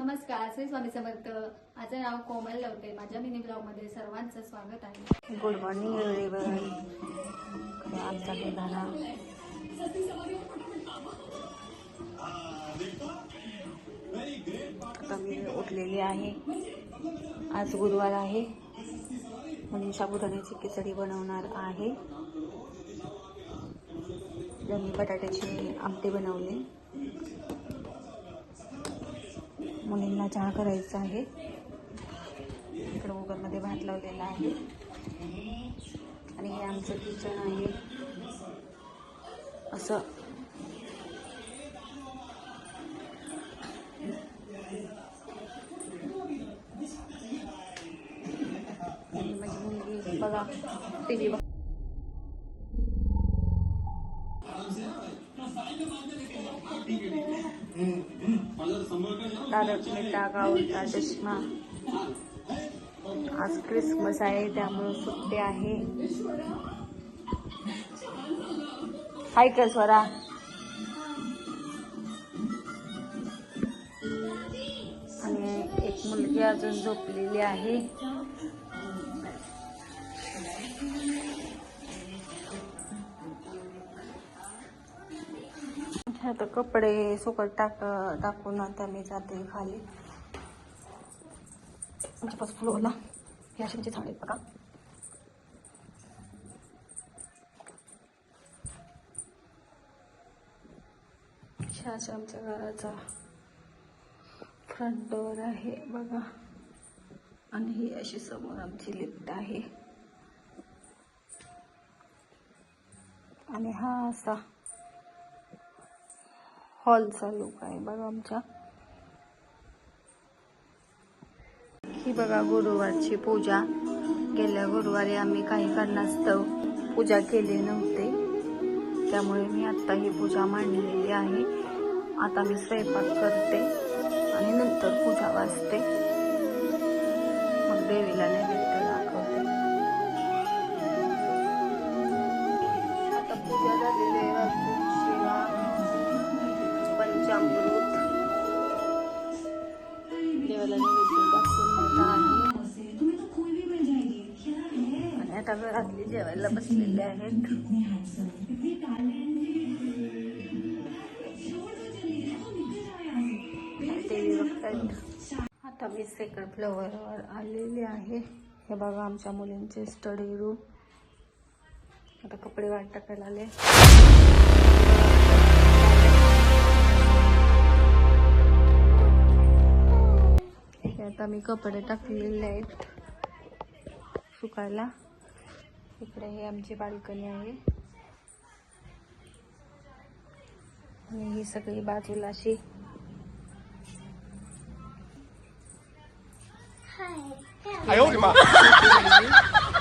नमस्कार, श्री स्वामी समर्थ. माझं नाव कोमल लवटे. माझ्या मिनी ब्लॉग मध्ये सर्वांचं स्वागत आहे. Good morning everyone. आमचा झाला आता मी उठलेली आहे. आज गुरुवार आहे म्हणून साबुदाण्याची खिचडी बनवणार आहे. मी बटाट्याची आमटी बनवली. मुलींना चहा करायचा आहे. इकडे कुकरमध्ये भात लावलेला आहे आणि हे आमचं किचन आहे. असं माझी मुलगी बघा टीव्ही बघ. तारक मेहता का उल्टा चष्मा. आज क्रिसमस आहे त्यामुळे सुट्टी आहे. हाय कर स्वरा. आणि एक मुलगी अजून झोपलेली आहे. आता कपडे सुकत टाकून आता मी जाते खाली. आमच्यापास फ्लोअरला हे अशांचे झाड आहेत बघा. अशा आमच्या घराचा फ्रंट डोअर आहे बघा. आणि ही अशी समोर आमची लिफ्ट आहे. आणि हा असा हॉलचा लुक आहे बघा आमच्या. ही बघा गुरुवारची पूजा. गेल्या गुरुवारी आम्ही काही कारणास्तव पूजा केली नव्हते त्यामुळे मी आत्ता ही पूजा मांडलेली आहे. आता मी स्वयंपाक करते आणि नंतर पूजा वाचते. मग देवीला नैवेद्य दाखवते. आता पूजा झालेली आहे. शिवा पंचामृत देवाला नैवेद्य दाखवून देत आहे. आणि आता घरातली जेवायला बसलेले आहेत. आता मी सेकंड फ्लोअरवर आलेले आहे. हे बघा आमच्या मुलींचे स्टडी रूम. आता कपडे वाट टाकायला आले. आता मी कपडे टाकलेले आहेत सुकायला. इकडे हे आमची बाल्कनी आहे आणि ही सगळी बाजूला अशी哎呦我的妈！